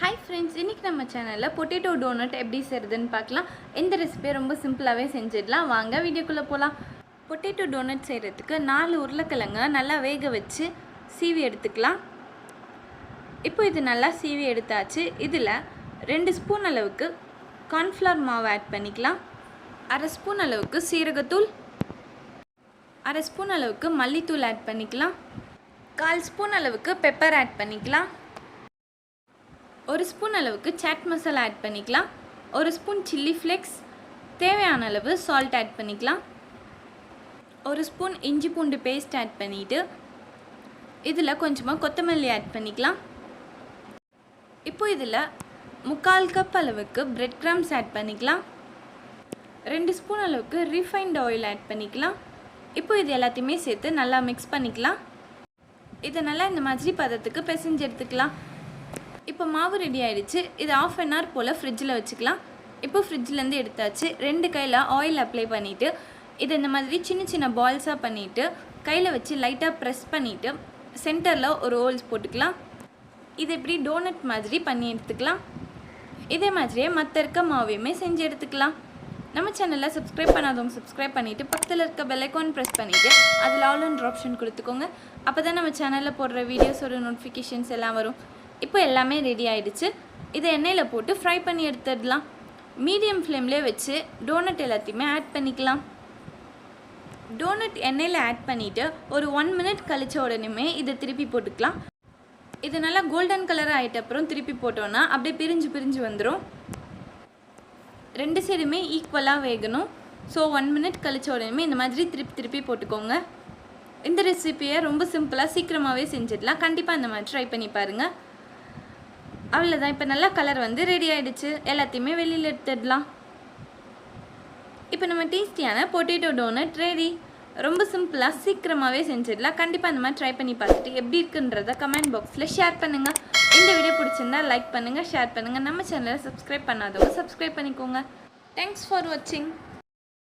Hi friends, இன்னைக்கு நம்ம சேனல்ல பொட்டேட்டோ டோனட் எப்படி செய்யறதுன்னு பார்க்கலாம். இந்த ரெசிபி ரொம்ப சிம்பிளாவே செஞ்சிடலாம். வாங்க வீடியோக்குள்ள போலாம். பொட்டேட்டோ டோனட் செய்யறதுக்கு 4 உருளைக்கிழங்க நல்லா வேக வச்சு சீவி எடுத்துக்கலாம். இப்போ இது நல்லா சீவி எடுத்தாச்சு. இதில் 2 ஸ்பூன் அளவுக்கு கார்ன்ஃப்ளவர் மாவு ஆட் பண்ணிக்கலாம். 1/2 ஸ்பூன் அளவுக்கு சீரகத்தூள், 1/2 ஸ்பூன் அளவுக்கு மல்லித்தூள் ஆட் பண்ணிக்கலாம். 1/4 ஸ்பூன் அளவுக்கு பெப்பர் ஆட் பண்ணிக்கலாம். 1 ஸ்பூன் அளவுக்கு சாட் மசாலா ஆட் பண்ணிக்கலாம். 1 ஸ்பூன் சில்லி ஃப்ளேக்ஸ், தேவையான அளவு சால்ட் ஆட் பண்ணிக்கலாம். 1 ஸ்பூன் இஞ்சி பூண்டு பேஸ்ட் ஆட் பண்ணிவிட்டு இதில் கொஞ்சமாக கொத்தமல்லி ஆட் பண்ணிக்கலாம். இப்போ இதில் 3/4 கப் அளவுக்கு பிரெட் கிராம்ஸ் ஆட் பண்ணிக்கலாம். 2 ஸ்பூன் அளவுக்கு ரீஃபைண்ட் ஆயில் ஆட் பண்ணிக்கலாம். இப்போ இது எல்லாத்தையுமே சேர்த்து நல்லா மிக்ஸ் பண்ணிக்கலாம். இதை நல்லா இந்த மாதிரி பதத்துக்கு பிசைஞ்சு எடுத்துக்கலாம். இப்போ மாவு ரெடி ஆகிடுச்சு. இது 1/2 an hour போல் ஃப்ரிட்ஜில் வச்சுக்கலாம். இப்போ ஃப்ரிட்ஜிலேருந்து எடுத்தாச்சு. 2 கையில் ஆயில் அப்ளை பண்ணிவிட்டு இதை இந்த மாதிரி சின்ன சின்ன பால்ஸாக பண்ணிவிட்டு கையில் வச்சு லைட்டாக ப்ரெஸ் பண்ணிவிட்டு சென்டரில் ஒரு ஹோல்ஸ் போட்டுக்கலாம். இது இப்படி டோனட் மாதிரி பண்ணி எடுத்துக்கலாம். இதே மாதிரியே மற்ற இருக்க மாவையுமே செஞ்சு எடுத்துக்கலாம். நம்ம சேனலில் சப்ஸ்கிரைப் பண்ணாதவங்க சப்ஸ்கிரைப் பண்ணிவிட்டு பக்கத்தில் இருக்க பெல் ஐக்கான் ப்ரெஸ் பண்ணிவிட்டு அதில் ஆல் அண்ட் ஆப்ஷன் கொடுத்துக்கோங்க. அப்போ தான் நம்ம சேனலில் போடுற வீடியோஸோட நோட்டிஃபிகேஷன்ஸ் எல்லாம் வரும். இப்போ எல்லாமே ரெடி ஆகிடுச்சு. இதை எண்ணெயில் போட்டு ஃப்ரை பண்ணி எடுத்துடலாம். மீடியம் ஃப்ளேம்லேயே வச்சு டோனட் எல்லாத்தையுமே ஆட் பண்ணிக்கலாம். டோனட் எண்ணெயில் ஆட் பண்ணிவிட்டு ஒரு 1 minute கழிச்ச உடனே இதை திருப்பி போட்டுக்கலாம். இது நல்லா கோல்டன் கலர் ஆகிட்ட அப்புறம் திருப்பி போட்டோன்னா அப்படியே பிரிஞ்சு வந்துடும். 2 சைடுமே ஈக்குவலாக வேகணும். ஸோ 1 minute கழிச்ச உடனே இந்த மாதிரி திருப்பி போட்டுக்கோங்க. இந்த ரெசிபியை ரொம்ப சிம்பிளாக சீக்கிரமாகவே செஞ்சிடலாம். கண்டிப்பாக இந்த மாதிரி ட்ரை பண்ணி பாருங்கள். அவ்வளோதான். இப்போ நல்லா கலர் வந்து ரெடி ஆகிடுச்சு. எல்லாத்தையுமே வெளியில் எடுத்துடலாம். இப்போ நம்ம டேஸ்டியான பொட்டேட்டோ டோனட் ரெடி. ரொம்ப சிம்பிளாக சீக்கிரமாகவே செஞ்சிடலாம். கண்டிப்பாக இந்த மாதிரி ட்ரை பண்ணி பார்த்துட்டு எப்படி இருக்குன்றத கமெண்ட் பாக்ஸில் ஷேர் பண்ணுங்கள். இந்த வீடியோ பிடிச்சிருந்தா லைக் பண்ணுங்கள், ஷேர் பண்ணுங்கள். நம்ம சேனலை சப்ஸ்கிரைப் பண்ணாதவங்க சப்ஸ்கிரைப் பண்ணிக்கோங்க. தேங்க்ஸ் ஃபார் வாட்சிங்.